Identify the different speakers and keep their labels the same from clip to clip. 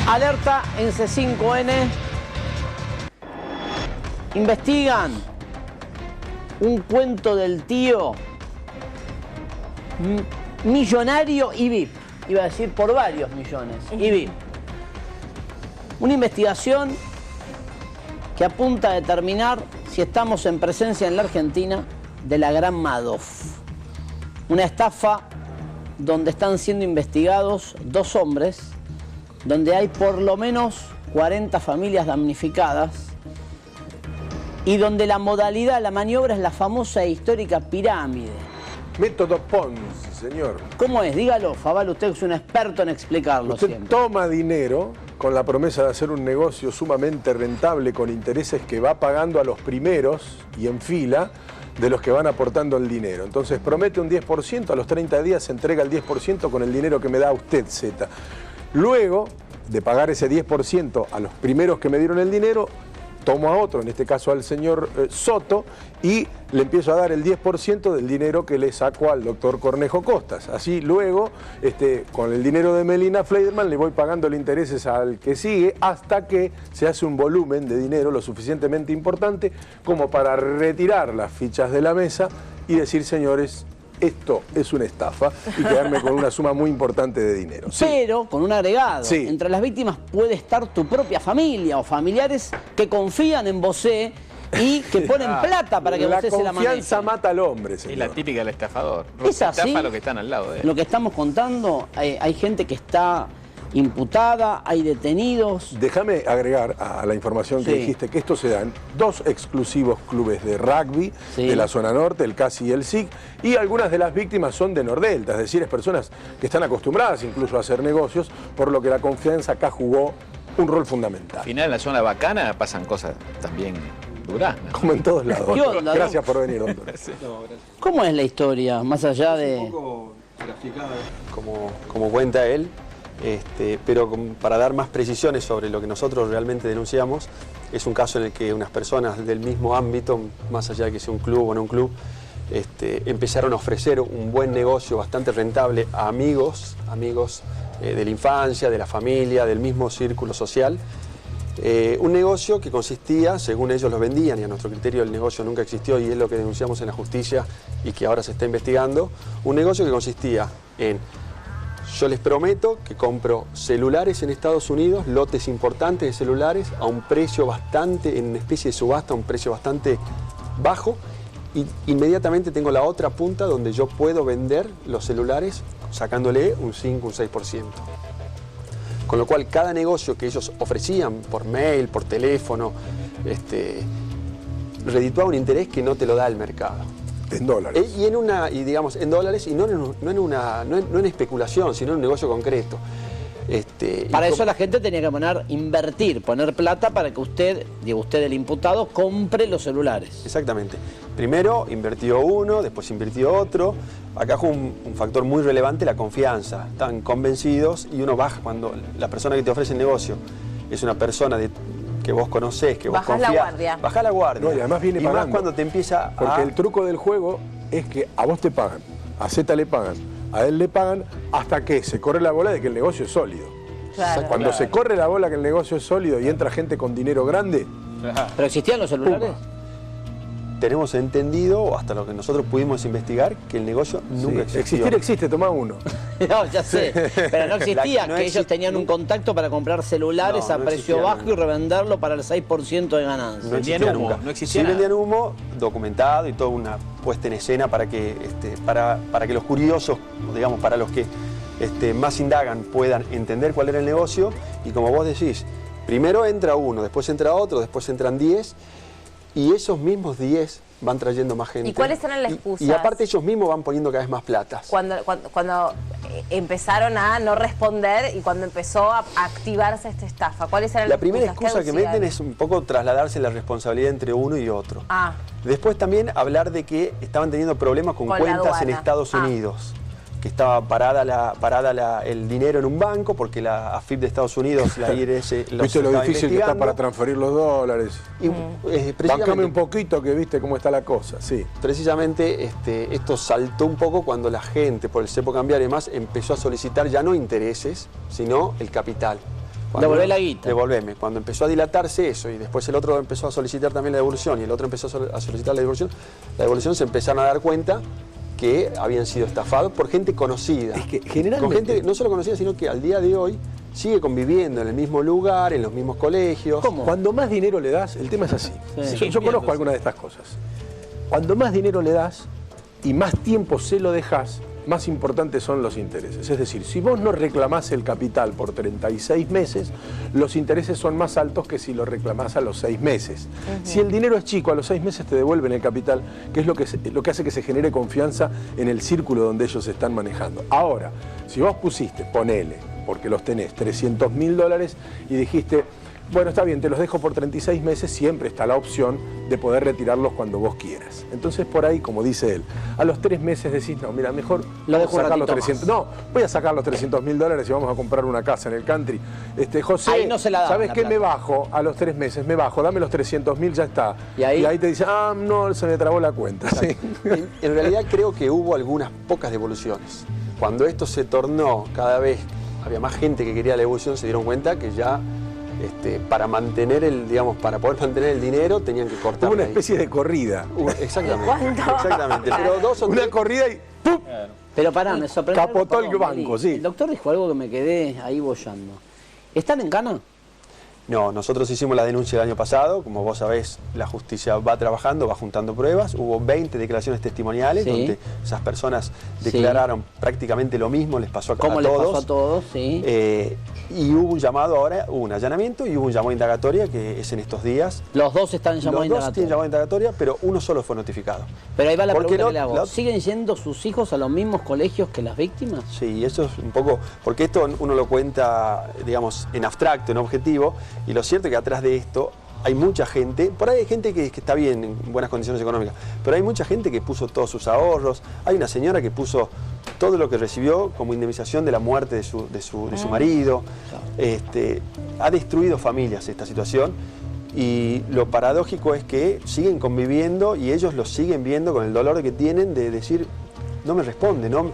Speaker 1: Alerta en C5N. Investigan un cuento del tío millonario y VIP. Iba a decir por varios millones. Y VIP. Una investigación que apunta a determinar si estamos en presencia en la Argentina de la Gran Madoff. Una estafa donde están siendo investigados 2 hombres, donde hay por lo menos 40 familias damnificadas y donde la modalidad, la maniobra es la famosa e histórica pirámide.
Speaker 2: Método Ponzi, señor.
Speaker 1: ¿Cómo es? Dígalo, Fabal, usted es un experto en explicarlo.
Speaker 2: Usted
Speaker 1: siempre
Speaker 2: toma dinero con la promesa de hacer un negocio sumamente rentable con intereses que va pagando a los primeros y en fila de los que van aportando el dinero. Entonces promete un 10%, a los 30 días se entrega el 10% con el dinero que me da usted, Z. Luego de pagar ese 10% a los primeros que me dieron el dinero, tomo a otro, en este caso al señor Soto, y le empiezo a dar el 10% del dinero que le saco al doctor Cornejo Costas. Así luego, con el dinero de Melina Fleiderman, le voy pagando los intereses al que sigue hasta que se hace un volumen de dinero lo suficientemente importante como para retirar las fichas de la mesa y decir, señores, esto es una estafa, y quedarme con una suma muy importante de dinero. Sí.
Speaker 1: Pero con un agregado.
Speaker 2: Sí.
Speaker 1: Entre las víctimas puede estar tu propia familia o familiares que confían en vos y que ponen plata para que vos se la maneje.
Speaker 2: La confianza mata al hombre, señor.
Speaker 3: Es la típica del estafador.
Speaker 1: ¿Es así?
Speaker 3: Estafa a los que están al lado de él.
Speaker 1: Lo que estamos contando, hay gente que está imputada, hay detenidos.
Speaker 2: Déjame agregar a la información que dijiste que esto se da en 2 exclusivos clubes de rugby de la zona norte, el CASI y el SIC, y algunas de las víctimas son de Nordelta, es decir, es personas que están acostumbradas incluso a hacer negocios, por lo que la confianza acá jugó un rol fundamental.
Speaker 3: Al final, en la zona bacana pasan cosas también duras, ¿no?
Speaker 2: Como en todos lados.
Speaker 1: ¿Qué onda,
Speaker 2: Gracias por venir, doctor.
Speaker 3: Sí.
Speaker 4: No, gracias.
Speaker 1: ¿Cómo es la historia, más allá de...?
Speaker 4: Un poco graficada como cuenta él, pero para dar más precisiones sobre lo que nosotros realmente denunciamos, es un caso en el que unas personas del mismo ámbito, más allá de que sea un club o no un club, empezaron a ofrecer un buen negocio bastante rentable a amigos de la infancia, de la familia, del mismo círculo social. Un negocio que consistía, según ellos lo vendían, y a nuestro criterio el negocio nunca existió y es lo que denunciamos en la justicia y que ahora se está investigando, un negocio que consistía en: yo les prometo que compro celulares en Estados Unidos, lotes importantes de celulares, a un precio bastante, en una especie de subasta, a un precio bastante bajo, y inmediatamente tengo la otra punta donde yo puedo vender los celulares sacándole un 5, un 6%. Con lo cual, cada negocio que ellos ofrecían por mail, por teléfono, redituaba un interés que no te lo da el mercado.
Speaker 2: En dólares.
Speaker 4: Y digamos, en dólares, y no en especulación, sino en un negocio concreto.
Speaker 1: Para eso la gente tenía que invertir, poner plata para que usted el imputado, compre los celulares.
Speaker 4: Exactamente. Primero invirtió uno, después invirtió otro. Acá fue un factor muy relevante, la confianza. Están convencidos y uno baja cuando la persona que te ofrece el negocio es una persona que vos conocés, que vos confías.
Speaker 5: Bajás la guardia.
Speaker 4: Bajás la guardia.
Speaker 2: No, y además viene pagando.
Speaker 4: Más cuando te empieza
Speaker 2: Porque el truco del juego es que a vos te pagan, a Z le pagan, a él le pagan, hasta que se corre la bola de que el negocio es sólido.
Speaker 5: Claro.
Speaker 2: Cuando se corre la bola que el negocio es sólido y entra gente con dinero grande,
Speaker 1: ¿Pero existían los celulares?
Speaker 4: tenemos entendido, hasta lo que nosotros pudimos investigar, que el negocio nunca existió.
Speaker 2: Existir existe, tomá uno.
Speaker 1: No, ya sé, pero no existía,
Speaker 4: No
Speaker 1: que ellos tenían un contacto para comprar celulares
Speaker 4: No,
Speaker 1: a
Speaker 4: no
Speaker 1: precio
Speaker 4: existía
Speaker 1: bajo
Speaker 4: nunca.
Speaker 1: y revenderlo para el 6% de ganancia.
Speaker 4: No
Speaker 3: Vendían
Speaker 4: existía
Speaker 3: humo,
Speaker 4: nunca.
Speaker 3: no existía
Speaker 4: Sí
Speaker 3: nada.
Speaker 4: vendían humo documentado y toda una puesta en escena para que, para que los curiosos, digamos, para los que más indagan, puedan entender cuál era el negocio. Y como vos decís, primero entra uno, después entra otro, después entran 10, y esos mismos 10 van trayendo más gente.
Speaker 5: ¿Y cuáles eran las excusas?
Speaker 4: Y aparte ellos mismos van poniendo cada vez más platas.
Speaker 5: Cuando empezaron a no responder y cuando empezó a activarse esta estafa, ¿cuáles eran
Speaker 4: La
Speaker 5: las
Speaker 4: primera
Speaker 5: excusas
Speaker 4: excusa que meten es un poco trasladarse la responsabilidad entre uno y otro.
Speaker 5: Ah,
Speaker 4: Después también hablar de que estaban teniendo problemas con
Speaker 5: Con la
Speaker 4: cuentas en
Speaker 5: aduana.
Speaker 4: Estados Unidos. Que estaba parada el dinero en un banco porque la AFIP de Estados Unidos, la IRS, los
Speaker 2: ¿Viste lo
Speaker 4: estaba
Speaker 2: difícil que está
Speaker 4: investigando.
Speaker 2: para transferir los dólares?
Speaker 4: Y,
Speaker 2: Bancame
Speaker 4: precisamente,
Speaker 2: un poquito que viste cómo está la cosa, sí.
Speaker 4: precisamente esto saltó un poco cuando la gente, por el cepo cambiario y demás, empezó a solicitar ya no intereses, sino el capital.
Speaker 1: Devolvé la guita.
Speaker 4: Devolveme. Cuando empezó a dilatarse eso y después el otro empezó a solicitar también la devolución y el otro empezó a solicitar la devolución se empezaron a dar cuenta que habían sido estafados por gente conocida.
Speaker 2: Es que generalmente...
Speaker 4: Con gente no solo conocida, sino que al día de hoy sigue conviviendo en el mismo lugar, en los mismos colegios.
Speaker 1: ¿Cómo?
Speaker 2: Cuando más dinero le das, el tema es así.
Speaker 1: Sí.
Speaker 2: Yo conozco algunas de estas cosas. Cuando más dinero le das y más tiempo se lo dejas, más importantes son los intereses. Es decir, si vos no reclamás el capital por 36 meses, los intereses son más altos que si lo reclamás a los 6 meses. Si el dinero es chico, a los 6 meses te devuelven el capital, que es lo que hace que se genere confianza en el círculo donde ellos se están manejando. Ahora, si vos pusiste, ponele, porque los tenés, $300.000 y dijiste, bueno, está bien, te los dejo por 36 meses, siempre está la opción de poder retirarlos cuando vos quieras. Entonces, por ahí, como dice él, a los 3 meses decís, no, mira, mejor
Speaker 1: lo dejo
Speaker 2: sacar los
Speaker 1: ratito
Speaker 2: 300. No, voy a sacar los $300.000 y vamos a comprar una casa en el country. José,
Speaker 1: ahí no se la dan,
Speaker 2: ¿sabes
Speaker 1: la
Speaker 2: qué?
Speaker 1: plata.
Speaker 2: Me bajo, a los 3 meses, me bajo, dame los 300.000, ya está.
Speaker 1: ¿Y ahí?
Speaker 2: te dice, no, se me trabó la cuenta. Sí.
Speaker 4: En realidad creo que hubo algunas pocas devoluciones. Cuando esto se tornó cada vez, había más gente que quería la devolución, se dieron cuenta que ya para mantener para poder mantener el dinero tenían que cortar.
Speaker 2: Hubo una especie de corrida.
Speaker 4: Exactamente.
Speaker 5: ¿Cuánto?
Speaker 4: Exactamente. Pero 2 o 3.
Speaker 2: Una corrida y ¡pum!
Speaker 1: Pero pará, me sorprendió.
Speaker 2: Capotó el banco,
Speaker 1: Meli.
Speaker 2: sí.
Speaker 1: El doctor dijo algo que me quedé ahí boyando. ¿Están en cana?
Speaker 4: No, nosotros hicimos la denuncia el año pasado. Como vos sabés, la justicia va trabajando, va juntando pruebas. Hubo 20 declaraciones testimoniales donde esas personas declararon prácticamente lo mismo, les pasó a todos.
Speaker 1: ¿Cómo les pasó a todos? Sí.
Speaker 4: Y hubo un llamado ahora, hubo un allanamiento y hubo un llamado de indagatoria que es en estos días.
Speaker 1: Los dos están en llamado de
Speaker 4: Los dos tienen
Speaker 1: indagatoria.
Speaker 4: llamado de indagatoria, pero uno solo fue notificado.
Speaker 1: Pero ahí va la
Speaker 4: Porque
Speaker 1: pregunta que le
Speaker 4: lo-
Speaker 1: hago.
Speaker 4: lo-
Speaker 1: ¿Siguen yendo sus hijos a los mismos colegios que las víctimas?
Speaker 4: Sí, eso es un poco, porque esto uno lo cuenta, digamos, en abstracto, en objetivo, y lo cierto es que atrás de esto hay mucha gente, por ahí hay gente que está bien, en buenas condiciones económicas, pero hay mucha gente que puso todos sus ahorros, hay una señora que puso todo lo que recibió como indemnización de la muerte de su marido, ha destruido familias esta situación. Y lo paradójico es que siguen conviviendo y ellos lo siguen viendo con el dolor que tienen de decir, no me responde, no.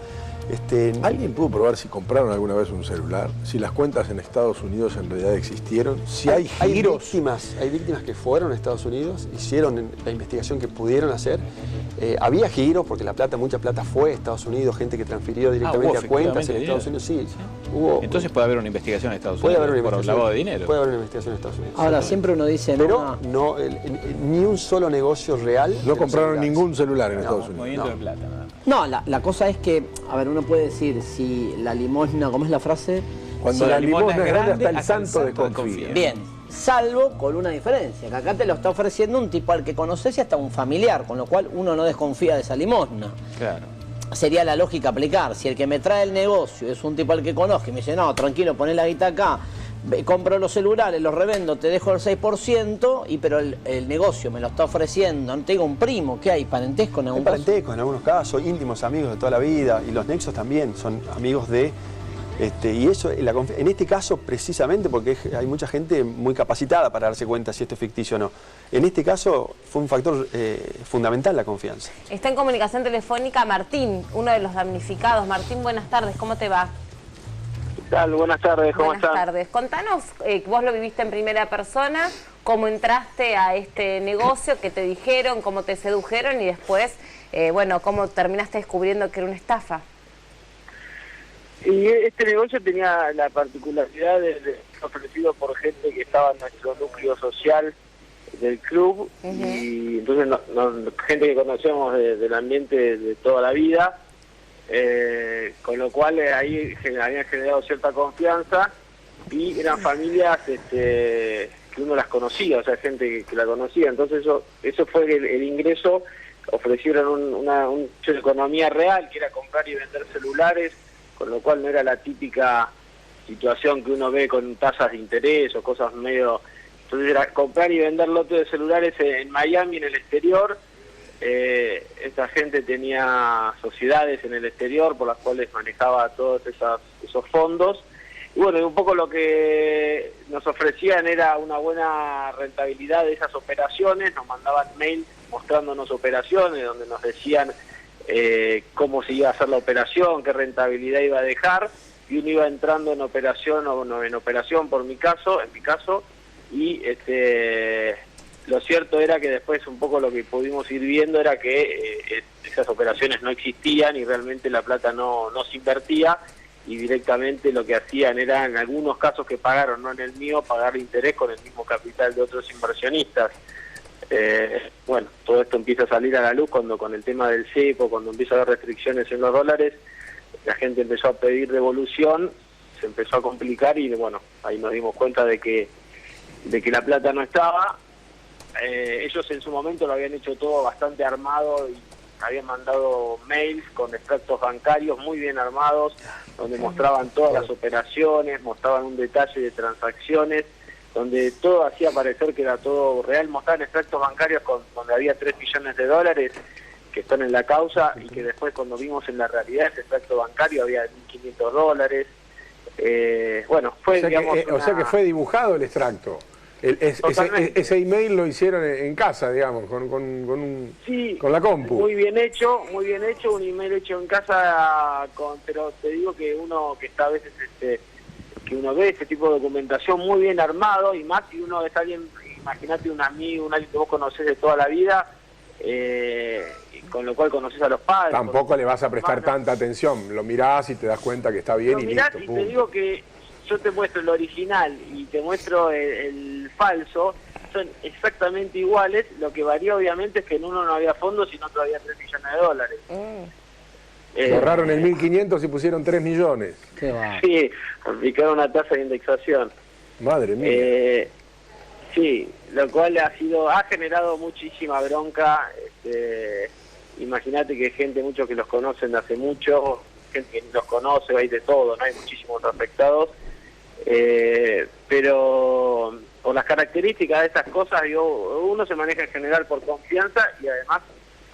Speaker 2: ¿Alguien pudo probar si compraron alguna vez un celular? Si las cuentas en Estados Unidos en realidad existieron, si hay giros.
Speaker 4: Hay víctimas que fueron a Estados Unidos, hicieron la investigación que pudieron hacer. Había giros porque mucha plata fue a Estados Unidos, gente que transfirió directamente
Speaker 3: hubo
Speaker 4: a cuentas en
Speaker 3: efectivamente
Speaker 4: Estados Unidos. Sí,
Speaker 3: Sí.
Speaker 4: hubo.
Speaker 3: Entonces puede haber una investigación en Estados
Speaker 4: puede
Speaker 3: Unidos
Speaker 4: haber una
Speaker 3: por
Speaker 4: investigación,
Speaker 3: lavado de dinero.
Speaker 4: Puede haber una investigación en Estados Unidos.
Speaker 1: Ahora, siempre uno dice,
Speaker 4: Pero no, ni un solo negocio real. de
Speaker 2: No
Speaker 4: los
Speaker 2: compraron
Speaker 4: celulares.
Speaker 2: ningún celular en Estados Unidos.
Speaker 3: Movimiento de plata, nada más.
Speaker 1: No, la cosa es que, a ver, uno puede decir, si la limosna, ¿cómo es la frase?
Speaker 2: Cuando
Speaker 3: Si
Speaker 2: la
Speaker 3: la limosna
Speaker 2: limosna
Speaker 3: es
Speaker 2: es grande,
Speaker 3: grande,
Speaker 2: hasta el santo desconfía.
Speaker 1: Bien, salvo con una diferencia, que acá te lo está ofreciendo un tipo al que conoces y hasta un familiar, con lo cual uno no desconfía de esa limosna.
Speaker 3: Claro.
Speaker 1: Sería la lógica aplicar. Si el que me trae el negocio es un tipo al que conozco y me dice, no, tranquilo, poné la guita acá, compro los celulares, los revendo, te dejo el 6%, pero el negocio me lo está ofreciendo, no te digo un primo, ¿qué hay? ¿Parentesco en
Speaker 4: Hay
Speaker 1: algún caso?
Speaker 4: parentescos en algunos casos, íntimos amigos de toda la vida, y los nexos también son amigos de. Y eso, en este caso precisamente, porque hay mucha gente muy capacitada para darse cuenta si esto es ficticio o no. En este caso fue un factor fundamental la confianza.
Speaker 5: Está en comunicación telefónica Martín, uno de los damnificados. Martín, buenas tardes, ¿cómo te va?
Speaker 6: ¿Qué tal? Buenas tardes, ¿cómo
Speaker 5: Buenas
Speaker 6: están?
Speaker 5: tardes. Contanos, vos lo viviste en primera persona, cómo entraste a este negocio, qué te dijeron, cómo te sedujeron y después, cómo terminaste descubriendo que era una estafa.
Speaker 6: Y este negocio tenía la particularidad de ser ofrecido por gente que estaba en nuestro núcleo social del club, y entonces gente que conocemos del ambiente de toda la vida, con lo cual ahí habían generado cierta confianza y eran familias que uno las conocía, o sea, gente que la conocía. Entonces eso fue el ingreso. Ofrecieron un hecho de economía real, que era comprar y vender celulares, con lo cual no era la típica situación que uno ve con tasas de interés o cosas medio. Entonces era comprar y vender lotes de celulares en Miami, en el exterior. Esta gente tenía sociedades en el exterior por las cuales manejaba todos esos fondos. Y bueno, un poco lo que nos ofrecían era una buena rentabilidad de esas operaciones. Nos mandaban mail mostrándonos operaciones donde nos decían cómo se iba a hacer la operación, qué rentabilidad iba a dejar. y uno iba entrando en operación en mi caso, y lo cierto era que después un poco lo que pudimos ir viendo era que esas operaciones no existían y realmente la plata no se invertía, y directamente lo que hacían era, en algunos casos que pagaron, no en el mío, pagar interés con el mismo capital de otros inversionistas. Bueno, todo esto empieza a salir a la luz cuando con el tema del cepo, cuando empieza a haber restricciones en los dólares, la gente empezó a pedir devolución, se empezó a complicar y bueno, ahí nos dimos cuenta de que la plata no estaba. Ellos en su momento lo habían hecho todo bastante armado y habían mandado mails con extractos bancarios muy bien armados, donde mostraban todas las operaciones, mostraban un detalle de transacciones, donde todo hacía parecer que era todo real. Mostraban extractos bancarios donde había 3 millones de dólares que están en la causa, y que después cuando vimos en la realidad ese extracto bancario había 1.500 dólares. Bueno, fue,
Speaker 2: o sea que fue dibujado el extracto. Ese email lo hicieron en casa, digamos, con la compu.
Speaker 6: Muy bien hecho, un email hecho en casa, pero te digo que uno que está a veces, que uno ve este tipo de documentación muy bien armado, y más si uno es alguien, imagínate un amigo, alguien que vos conocés de toda la vida, con lo cual conoces a los padres.
Speaker 2: Tampoco le vas a prestar tanta atención, lo mirás y te das cuenta que está bien y listo.
Speaker 6: Y te digo que yo te muestro el original y te muestro el falso, son exactamente iguales, lo que varía obviamente es que en uno no había fondos y en otro había 3 millones de dólares.
Speaker 2: Borraron el 1.500 y pusieron 3 millones.
Speaker 1: Qué va.
Speaker 6: Sí, aplicaron una tasa de indexación.
Speaker 2: Madre mía.
Speaker 6: Sí, lo cual ha generado muchísima bronca. Imagínate que hay gente, muchos que los conocen de hace mucho, gente que los conoce, hay de todo, ¿no? Hay muchísimos afectados. Pero por las características de estas cosas, uno se maneja en general por confianza y además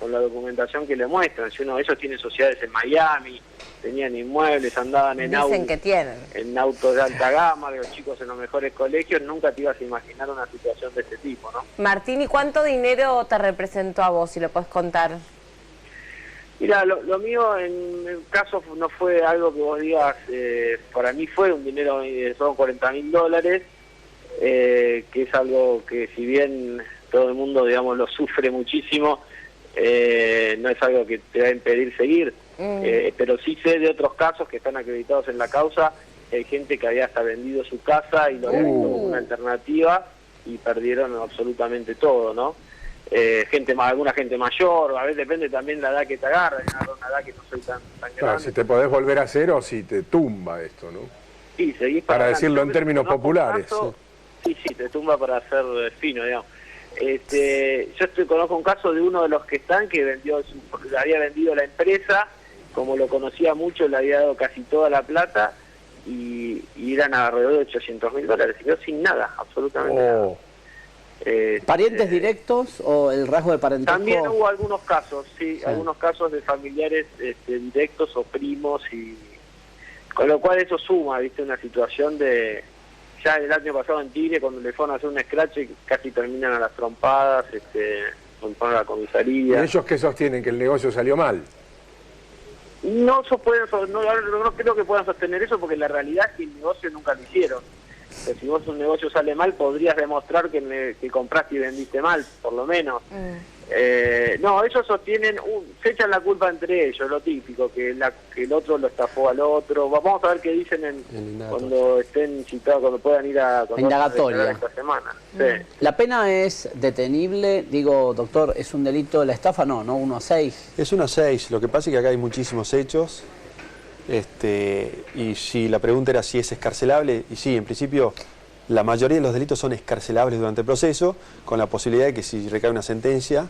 Speaker 6: con la documentación que le muestran. Si ellos tienen sociedades en Miami, tenían inmuebles, andaban en autos de alta gama, de los chicos en los mejores colegios, nunca te ibas a imaginar una situación de este tipo, ¿no?
Speaker 5: Martín, ¿y cuánto dinero te representó a vos, si lo podés contar?
Speaker 6: Mira, lo mío en el caso no fue algo que vos digas, para mí fue un dinero, son $40.000, que es algo que si bien todo el mundo, digamos, lo sufre muchísimo, no es algo que te va a impedir seguir, pero sí sé de otros casos que están acreditados en la causa, hay gente que había hasta vendido su casa y lo había visto como una alternativa y perdieron absolutamente todo, ¿no? Alguna gente mayor, a veces depende también la edad que te agarra, una edad que no soy tan grande.
Speaker 2: Claro, si te podés volver a hacer o si te tumba esto, ¿no?
Speaker 6: Sí, seguís
Speaker 2: para decirlo en términos populares.
Speaker 6: Sí, te tumba para ser fino, digamos. Yo conozco un caso de uno de los que están que había vendido la empresa, como lo conocía mucho, le había dado casi toda la plata y eran alrededor de $800.000, y quedó sin nada, absolutamente nada.
Speaker 1: ¿Parientes directos o el rasgo de parentesco?
Speaker 6: También hubo algunos casos, sí, algunos casos de familiares directos o primos, y con lo cual eso suma, viste, una situación de... Ya el año pasado en Tigre, cuando le fueron a hacer un scratch, casi terminan a las trompadas, fueron a la comisaría.
Speaker 2: ¿Y ellos qué sostienen? ¿Que el negocio salió mal?
Speaker 6: No creo que puedan sostener eso, porque la realidad es que el negocio nunca lo hicieron. Que si vos un negocio sale mal, podrías demostrar que compraste y vendiste mal, por lo menos. No, ellos sostienen, se echan la culpa entre ellos, lo típico, que el otro lo estafó al otro. Vamos a ver qué dicen cuando estén citados, cuando puedan ir a
Speaker 1: indagatoria
Speaker 6: esta semana. Sí.
Speaker 1: ¿La pena es detenible? Digo, doctor, ¿es un delito la estafa? No, 1 a 6.
Speaker 4: Es 1 a 6, lo que pasa es que acá hay muchísimos hechos. Y si la pregunta era si es escarcelable, y sí, en principio la mayoría de los delitos son escarcelables durante el proceso, con la posibilidad de que si recae una sentencia,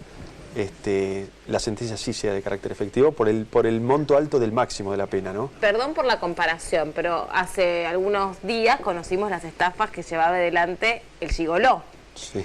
Speaker 4: la sentencia sí sea de carácter efectivo por el monto alto del máximo de la pena, ¿no?
Speaker 5: Perdón por la comparación, pero hace algunos días conocimos las estafas que llevaba adelante el gigoló.
Speaker 4: Sí.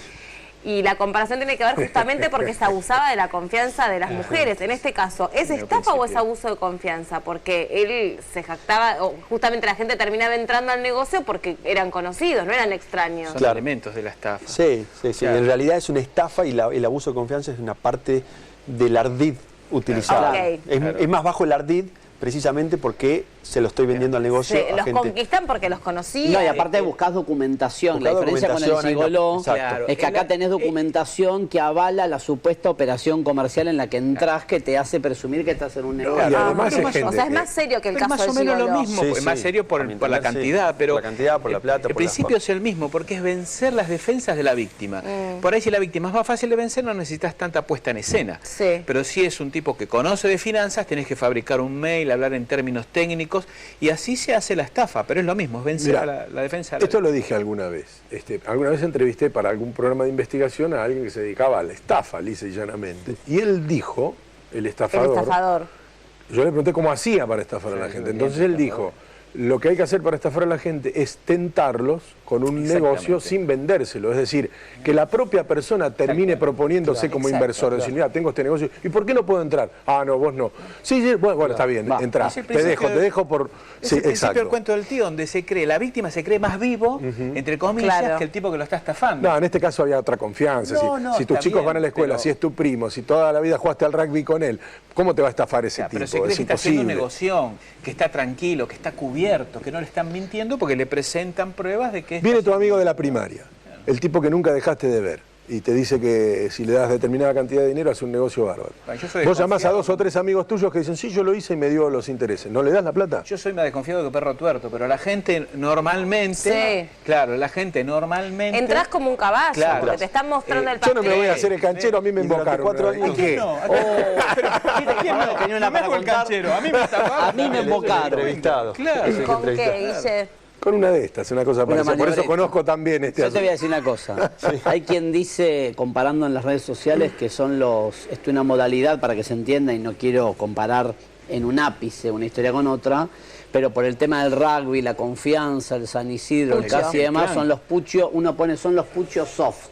Speaker 5: Y la comparación tiene que ver justamente porque se abusaba de la confianza de las mujeres. En este caso, ¿es estafa o es abuso de confianza? Porque él se jactaba, o justamente la gente terminaba entrando al negocio porque eran conocidos, no eran extraños.
Speaker 3: Son elementos de la estafa.
Speaker 4: Sí. Claro. En realidad es una estafa y el abuso de confianza es una parte del ardid utilizado.
Speaker 5: Okay.
Speaker 4: Es más bajo el ardid precisamente porque se lo estoy vendiendo al negocio a
Speaker 5: los
Speaker 4: gente.
Speaker 5: conquistan porque los conocían.
Speaker 1: No, y aparte buscás documentación.
Speaker 4: Buscás
Speaker 1: La diferencia con el
Speaker 4: documentación,
Speaker 1: gigoló
Speaker 4: exacto.
Speaker 1: es que acá tenés documentación que avala la supuesta operación comercial en la que entras, que te hace presumir que estás en un negocio.
Speaker 2: y además es
Speaker 5: o
Speaker 2: gente
Speaker 5: sea, es
Speaker 2: que-
Speaker 5: más serio que el
Speaker 3: Pero
Speaker 5: caso
Speaker 3: más o
Speaker 5: del
Speaker 3: menos lo
Speaker 5: gigoló.
Speaker 3: mismo,
Speaker 4: Sí,
Speaker 3: pues,
Speaker 4: sí.
Speaker 3: más serio por
Speaker 4: A mi
Speaker 3: la
Speaker 4: entender, sí.
Speaker 3: cantidad, pero
Speaker 4: Por la cantidad, por la plata,
Speaker 3: el
Speaker 4: por las
Speaker 3: principio
Speaker 4: formas.
Speaker 3: es el mismo, porque es vencer las defensas de la víctima. Por ahí si la víctima es más fácil de vencer, no necesitas tanta puesta en escena.
Speaker 5: Sí.
Speaker 3: Pero si es un tipo que conoce de finanzas, tenés que fabricar un mail, hablar en términos técnicos, y así se hace la estafa, pero es lo mismo, es vencer
Speaker 2: Mirá,
Speaker 3: a la defensa de la
Speaker 2: Esto lo dije alguna vez. Alguna vez entrevisté para algún programa de investigación a alguien que se dedicaba a la estafa, lisa y llanamente. Y él dijo, el
Speaker 5: El
Speaker 2: estafador,
Speaker 5: estafador.
Speaker 2: yo le pregunté cómo hacía para estafar a la gente. Entonces él dijo, lo que hay que hacer para estafar a la gente es tentarlos con un negocio sin vendérselo. Es decir, que la propia persona termine proponiéndose como inversor. Decir, mira, tengo este negocio, ¿y por qué no puedo entrar? Ah, no, vos no. Sí, sí, bueno, está bien,
Speaker 1: Va.
Speaker 2: entrá.
Speaker 3: Es el
Speaker 2: Te dejo por...
Speaker 3: Es
Speaker 2: Sí,
Speaker 3: el principio
Speaker 2: exacto.
Speaker 3: del cuento del tío, donde se cree, la víctima se cree más vivo, entre comillas,
Speaker 5: Claro.
Speaker 3: que el tipo que lo está estafando.
Speaker 2: No, en este caso había otra confianza.
Speaker 3: No,
Speaker 2: si tus
Speaker 3: está
Speaker 2: chicos
Speaker 3: bien,
Speaker 2: van a la escuela,
Speaker 3: pero-
Speaker 2: si es tu primo, si toda la vida jugaste al rugby con él, ¿cómo te va a estafar ese
Speaker 3: Ya,
Speaker 2: tipo?
Speaker 3: pero se cree
Speaker 2: Es
Speaker 3: que está haciendo un
Speaker 2: imposible.
Speaker 3: negocio, que está tranquilo, que está cubierto, que no le están mintiendo porque le presentan pruebas de que...
Speaker 2: Viene tu amigo de la primaria, el tipo que nunca dejaste de ver, y te dice que si le das determinada cantidad de dinero hace un negocio bárbaro.
Speaker 3: Bueno, yo soy
Speaker 2: Vos llamás a
Speaker 3: desconfiado.
Speaker 2: 2 o 3 amigos tuyos que dicen, sí, yo lo hice y me dio los intereses. ¿No le das la plata?
Speaker 3: Yo soy más desconfiado que perro tuerto, pero la gente normalmente...
Speaker 5: Sí.
Speaker 3: Claro, la gente normalmente...
Speaker 5: Entras como un caballo,
Speaker 3: Claro.
Speaker 5: porque te están mostrando el
Speaker 2: Yo
Speaker 5: pastel.
Speaker 2: no me voy a hacer el canchero, a mí me
Speaker 4: Y durante
Speaker 2: invocaron.
Speaker 4: 4 años-
Speaker 2: ¿Y qué?
Speaker 3: No, pero, ¿quién no?
Speaker 1: Tenía una
Speaker 3: No me
Speaker 1: para
Speaker 3: hago el
Speaker 1: contar.
Speaker 3: canchero, a mí me estafaron.
Speaker 1: A mí me invocaron.
Speaker 4: Entrevistado.
Speaker 3: Claro.
Speaker 4: Ese que
Speaker 5: ¿Con qué,
Speaker 4: entrevistado.
Speaker 5: Guille?
Speaker 2: Con una de estas, una cosa parecida. Por eso
Speaker 1: maniobreta.
Speaker 2: conozco también este
Speaker 1: Yo te voy a
Speaker 2: asunto.
Speaker 1: decir una cosa. Hay quien dice, comparando en las redes sociales, que son esto es una modalidad para que se entienda, y no quiero comparar en un ápice una historia con otra, pero por el tema del rugby, la confianza, el San Isidro, el
Speaker 5: Pucho.
Speaker 1: casi y demás,
Speaker 3: Claro.
Speaker 1: son los puchos, uno pone son los puchos soft.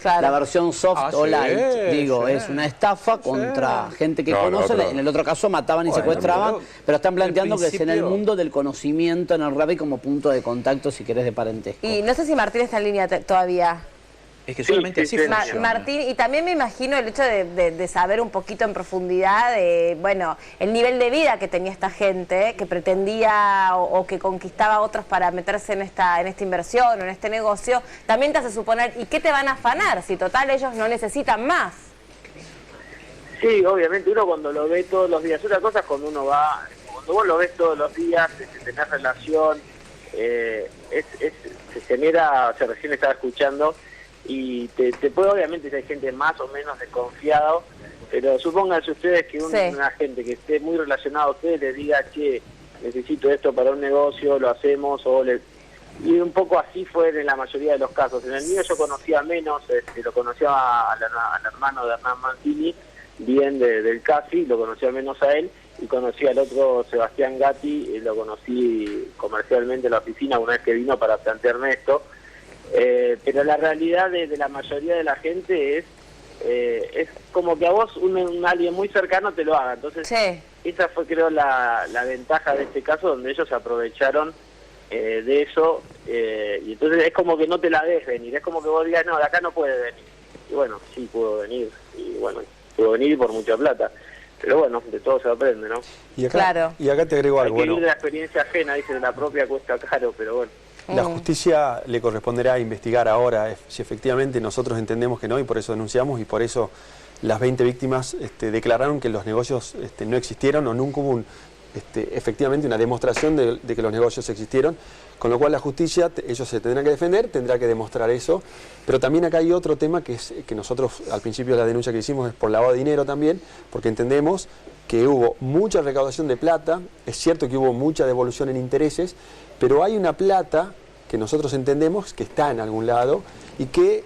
Speaker 5: Claro.
Speaker 1: La versión soft
Speaker 3: Ah,
Speaker 1: o
Speaker 3: sí,
Speaker 1: light, digo,
Speaker 3: sí.
Speaker 1: es una estafa contra gente que
Speaker 2: No,
Speaker 1: conoce,
Speaker 2: no,
Speaker 1: en el otro caso mataban y
Speaker 3: Bueno,
Speaker 1: secuestraban, pero están planteando
Speaker 3: al
Speaker 1: que es en el
Speaker 3: principio-
Speaker 1: mundo del conocimiento en el rugby como punto de contacto, si querés, de parentesco.
Speaker 5: Y no sé si Martín está en línea todavía.
Speaker 3: Es que solamente
Speaker 6: Sí,
Speaker 3: así
Speaker 6: sí,
Speaker 3: funciona.
Speaker 5: Martín, y también me imagino el hecho de saber un poquito en profundidad de, bueno, el nivel de vida que tenía esta gente, que pretendía o que conquistaba a otros para meterse en esta inversión o en este negocio, también te hace suponer, ¿y qué te van a afanar? Si total ellos no necesitan más.
Speaker 6: Sí, obviamente uno cuando lo ve todos los días, otra cosa es cuando uno va, cuando vos lo ves todos los días, tenés relación, se genera, o sea, recién estaba escuchando, y te puede, obviamente, si hay gente más o menos desconfiado, pero supónganse ustedes que
Speaker 5: Sí.
Speaker 6: una gente que esté muy relacionada a ustedes les diga, che, necesito esto para un negocio, lo hacemos, y un poco así fue en la mayoría de los casos. En el mío yo conocía menos, lo conocía al hermano de Hernán Mancini, bien del CASI, lo conocía menos a él, y conocí al otro Sebastián Gatti, lo conocí comercialmente en la oficina una vez que vino para plantearme esto. Pero la realidad de la mayoría de la gente es como que a vos alguien muy cercano te lo haga. Entonces,
Speaker 5: Sí.
Speaker 6: esa fue, creo, la ventaja de este caso, donde ellos se aprovecharon de eso, y entonces es como que no te la ves venir, es como que vos digas, no, de acá no puede venir. Y bueno, sí pudo venir, y bueno, pudo venir por mucha plata. Pero bueno, de todo se aprende, ¿no?
Speaker 4: Y acá,
Speaker 5: Claro.
Speaker 4: y acá te agrego
Speaker 6: Hay
Speaker 4: algo.
Speaker 6: que
Speaker 4: Bueno,
Speaker 6: ir de la experiencia ajena, dice, de la propia cuesta caro, pero bueno.
Speaker 4: la justicia le corresponderá investigar ahora si efectivamente nosotros entendemos que no, y por eso denunciamos, y por eso las 20 víctimas declararon que los negocios no existieron, o nunca hubo efectivamente una demostración de que los negocios existieron, con lo cual la justicia, ellos se tendrán que defender, tendrá que demostrar eso. Pero también acá hay otro tema que es que nosotros al principio de la denuncia que hicimos es por lavado de dinero también, porque entendemos que hubo mucha recaudación de plata, es cierto que hubo mucha devolución en intereses, pero hay una plata que nosotros entendemos que está en algún lado y que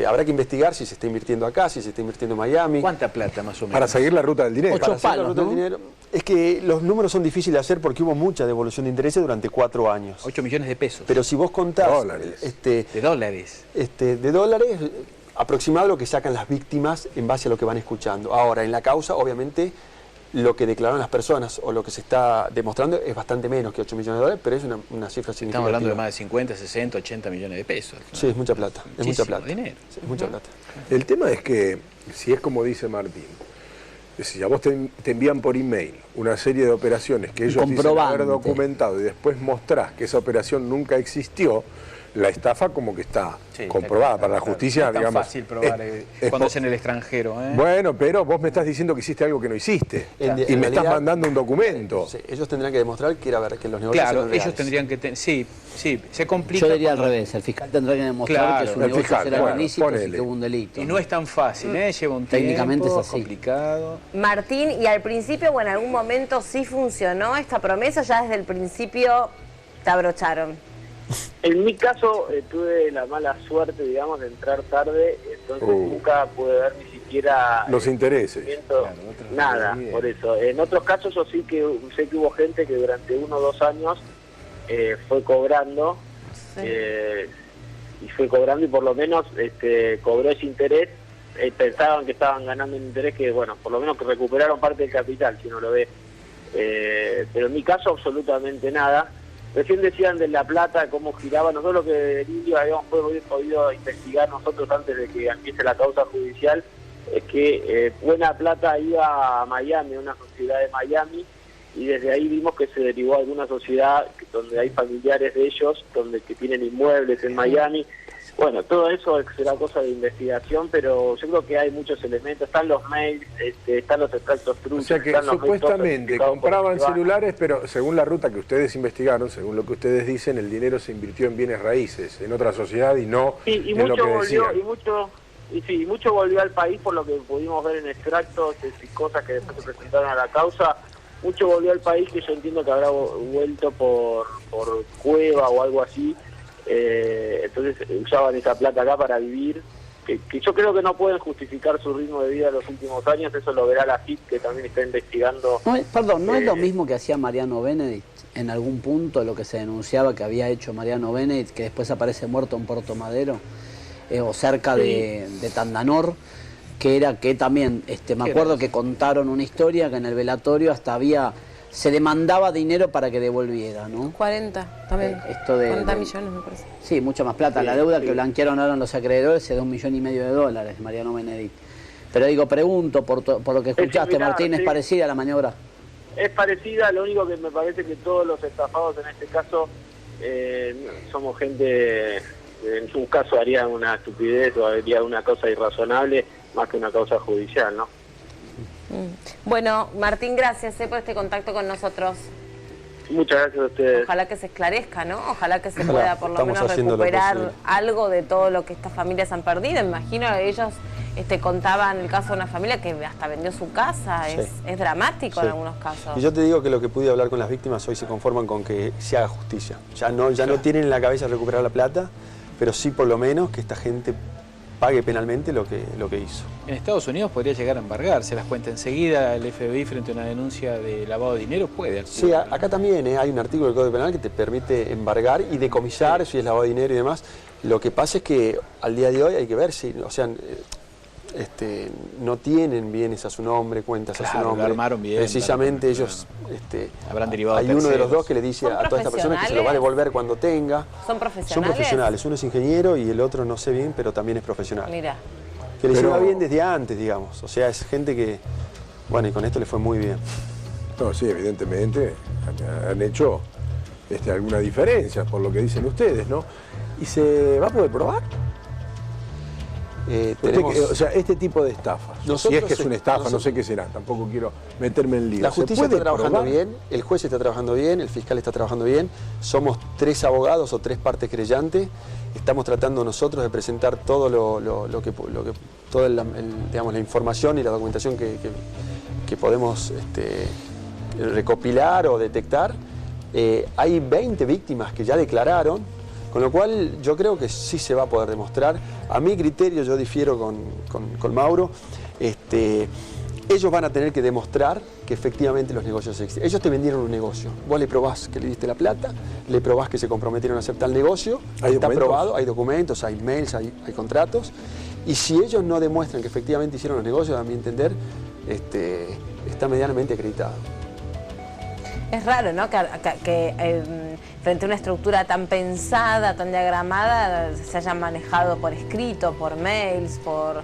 Speaker 4: habrá que investigar si se está invirtiendo acá, si se está invirtiendo en Miami.
Speaker 3: ¿Cuánta plata más o menos?
Speaker 2: Para seguir la ruta del dinero.
Speaker 1: Ocho
Speaker 4: Para hacer la
Speaker 1: palos,
Speaker 4: ruta del
Speaker 1: ¿no?
Speaker 4: dinero. Es que los números son difíciles de hacer porque hubo mucha devolución de intereses durante 4 años.
Speaker 3: 8 millones de pesos.
Speaker 4: Pero si vos contás
Speaker 2: Dólares.
Speaker 3: de dólares.
Speaker 4: de dólares, aproximado lo que sacan las víctimas en base a lo que van escuchando. Ahora, en la causa, obviamente, lo que declararon las personas o lo que se está demostrando es bastante menos que 8 millones de dólares, pero es una cifra significativa.
Speaker 3: Estamos hablando de más de 50, 60, 80 millones de pesos.
Speaker 4: Sí, es mucha plata. Es mucha
Speaker 3: Muchísimo
Speaker 4: plata.
Speaker 3: dinero.
Speaker 4: Sí, es mucha plata.
Speaker 2: El tema es que, si es como dice Martín, Si a vos te envían por email una serie de operaciones que ellos dicen haber documentado y después mostrás que esa operación nunca existió, la estafa como que está comprobada para la justicia.
Speaker 3: No es tan fácil probar cuando es en el extranjero.
Speaker 2: Bueno, pero vos me estás diciendo que hiciste algo que no hiciste y me estás mandando un documento.
Speaker 4: Sí, ellos tendrán que demostrar que los negocios
Speaker 3: claro,
Speaker 4: eran reales.
Speaker 3: ellos tendrían que... Sí, se complica.
Speaker 1: Yo diría al revés, el fiscal tendrá que demostrar que su negocio será ilícito y que hubo un delito.
Speaker 3: Y no es tan fácil, lleva un
Speaker 1: Técnicamente
Speaker 3: tiempo,
Speaker 1: es así.
Speaker 3: complicado.
Speaker 5: Martín, y al principio, o en algún momento sí funcionó esta promesa, ya desde el principio te abrocharon.
Speaker 6: En mi caso tuve la mala suerte, digamos, de entrar tarde, entonces nunca pude ver ni siquiera
Speaker 2: los intereses.
Speaker 6: Nada, por eso. En otros casos yo sí que sé que hubo gente que durante 1 o 2 años fue cobrando, y fue cobrando y por lo menos cobró ese interés. Pensaban que estaban ganando un interés que, bueno, por lo menos que recuperaron parte del capital, si uno lo ve. Pero en mi caso absolutamente nada. Recién decían de La Plata, cómo giraba. Nosotros lo que de inicio habíamos podido investigar nosotros antes de que empiece la causa judicial, es que Buena Plata iba a Miami, una sociedad de Miami, y desde ahí vimos que se derivó a alguna sociedad donde hay familiares de ellos, que tienen inmuebles en Miami. Bueno, todo eso será cosa de investigación, pero yo creo que hay muchos elementos. Están los mails, están los extractos truchos.
Speaker 2: O sea que supuestamente compraban celulares, pero según la ruta que ustedes investigaron, según lo que ustedes dicen, el dinero se invirtió en bienes raíces, en otra sociedad y no en lo que decían.
Speaker 6: Y mucho volvió al país, por lo que pudimos ver en extractos y cosas que después se presentaron a la causa. Mucho volvió al país, que yo entiendo que habrá vuelto por Cueva o algo así. Entonces usaban esa plata acá para vivir, que yo creo que no pueden justificar su ritmo de vida en los últimos años. Eso lo verá la FIP, que también está investigando.
Speaker 1: ¿No es lo mismo que hacía Mariano Benedict en algún punto, lo que se denunciaba que había hecho Mariano Benedict, que después aparece muerto en Puerto Madero o cerca de Tandanor? Que era que también, me acuerdo que contaron una historia que en el velatorio hasta se demandaba dinero para que devolviera, ¿no?
Speaker 5: 40, también. 40 millones, me parece.
Speaker 1: Sí, mucha más plata. La deuda que blanquearon ahora los acreedores es de $1,5 millones de Mariano Benedict. Pero digo, pregunto, por lo que escuchaste, Martín, ¿es parecida a la maniobra?
Speaker 6: Es parecida, lo único que me parece que todos los estafados en este caso somos gente, en su caso harían una estupidez o harían una cosa irrazonable más que una causa judicial, ¿no?
Speaker 5: Bueno, Martín, gracias por este contacto con nosotros.
Speaker 6: Muchas gracias a ustedes.
Speaker 5: Ojalá que se esclarezca, ¿no? Ojalá que se pueda por lo menos recuperar algo de todo lo que estas familias han perdido. Imagino que ellos contaban el caso de una familia que hasta vendió su casa. Es dramático en algunos casos.
Speaker 4: Y yo te digo que lo que pude hablar con las víctimas hoy se conforman con que se haga justicia. Ya no tienen en la cabeza recuperar la plata, pero sí por lo menos que esta gente pague penalmente lo que hizo.
Speaker 3: En Estados Unidos podría llegar a embargarse las cuentas enseguida. El FBI, frente a una denuncia de lavado de dinero, puede actuar.
Speaker 4: Sí, acá también hay un artículo del Código Penal que te permite embargar y decomisar si es lavado de dinero y demás. Lo que pasa es que al día de hoy hay que ver si, no tienen bienes a su nombre, cuentas a su nombre.
Speaker 3: Lo armaron bien.
Speaker 4: Precisamente ellos...
Speaker 3: habrán derivado
Speaker 4: hay uno de los dos que le dice a toda esta persona que se lo va a devolver cuando tenga.
Speaker 5: ¿Son profesionales?
Speaker 4: Son profesionales. Uno es ingeniero y el otro no sé bien, pero también es profesional.
Speaker 5: Mira.
Speaker 4: Que les iba bien desde antes, digamos. O sea, es gente que... Bueno, y con esto le fue muy bien.
Speaker 2: No, sí, evidentemente han hecho alguna diferencia por lo que dicen ustedes, ¿no? ¿Y se va a poder probar? O sea, este tipo de estafas, si es que es una estafa, no sé qué será, tampoco quiero meterme en lío.
Speaker 4: La justicia está trabajando bien, el juez está trabajando bien, el fiscal está trabajando bien, somos 3 abogados o 3 partes creyentes, estamos tratando nosotros de presentar todo toda la información y la documentación que podemos recopilar o detectar. Hay 20 víctimas que ya declararon. Con lo cual yo creo que sí se va a poder demostrar. A mi criterio, yo difiero con Mauro, ellos van a tener que demostrar que efectivamente los negocios existen. Ellos te vendieron un negocio, vos le probás que le diste la plata, le probás que se comprometieron a hacer tal negocio, está probado, hay documentos, hay mails, hay contratos, y si ellos no demuestran que efectivamente hicieron los negocios, a mi entender, está medianamente acreditado.
Speaker 5: Es raro, ¿no? Que frente a una estructura tan pensada, tan diagramada, se hayan manejado por escrito, por mails, por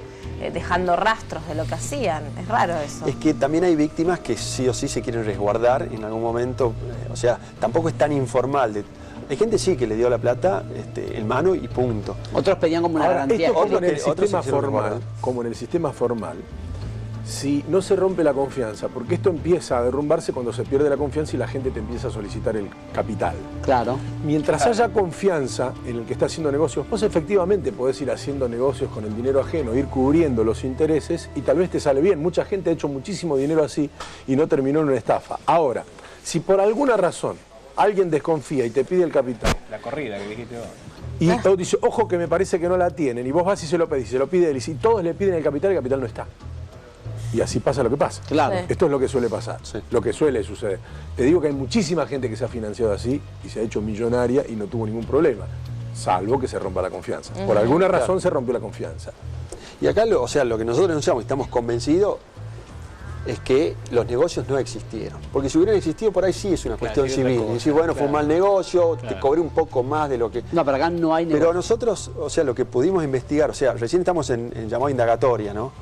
Speaker 5: dejando rastros de lo que hacían. Es raro eso.
Speaker 4: Es que también hay víctimas que sí o sí se quieren resguardar en algún momento, o sea, tampoco es tan informal. Hay gente sí que le dio la plata en mano y punto.
Speaker 1: Otros pedían como una
Speaker 2: Ahora,
Speaker 1: garantía.
Speaker 2: esto como en el
Speaker 4: Otros
Speaker 2: sistema
Speaker 4: se hicieron
Speaker 2: formal,
Speaker 4: resguardar.
Speaker 2: como en el sistema formal, si no se rompe la confianza, porque esto empieza a derrumbarse cuando se pierde la confianza y la gente te empieza a solicitar el capital.
Speaker 1: Claro.
Speaker 2: Mientras haya confianza en el que está haciendo negocios, vos efectivamente podés ir haciendo negocios con el dinero ajeno, ir cubriendo los intereses y tal vez te sale bien. Mucha gente ha hecho muchísimo dinero así y no terminó en una estafa. Ahora, si por alguna razón alguien desconfía y te pide el capital,
Speaker 3: La corrida que dijiste vos.
Speaker 2: y o dice, ojo que me parece que no la tienen, y vos vas y se lo pedís, se lo pide él, y si todos le piden el capital no está. Y así pasa lo que pasa.
Speaker 1: Claro.
Speaker 5: Sí.
Speaker 2: Esto es lo que suele pasar,
Speaker 4: Sí.
Speaker 2: lo que suele suceder. Te digo que hay muchísima gente que se ha financiado así y se ha hecho millonaria y no tuvo ningún problema, salvo que se rompa la confianza. Por alguna razón se rompió la confianza.
Speaker 4: Y acá, o sea, lo que nosotros denunciamos y estamos convencidos es que los negocios no existieron. Porque si hubieran existido, por ahí sí es una cuestión
Speaker 3: sí, otra
Speaker 4: civil.
Speaker 3: cosa.
Speaker 4: Y decir, bueno, fue un mal negocio, te
Speaker 3: Claro.
Speaker 4: cobré un poco más de lo que...
Speaker 1: No, pero acá no hay
Speaker 4: Pero
Speaker 1: negocio.
Speaker 4: nosotros, o sea, lo que pudimos investigar, o sea, recién estamos en llamado indagatoria, ¿no?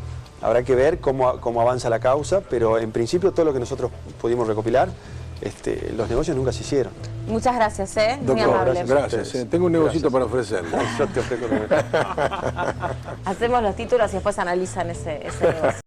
Speaker 4: Habrá que ver cómo avanza la causa, pero en principio todo lo que nosotros pudimos recopilar, los negocios nunca se hicieron.
Speaker 5: Muchas gracias, muy
Speaker 2: Doctor,
Speaker 5: amable.
Speaker 2: gracias. Tengo un negocito para ofrecerle.
Speaker 4: Yo te ofrezco lo que...
Speaker 5: Hacemos los títulos y después analizan ese negocio.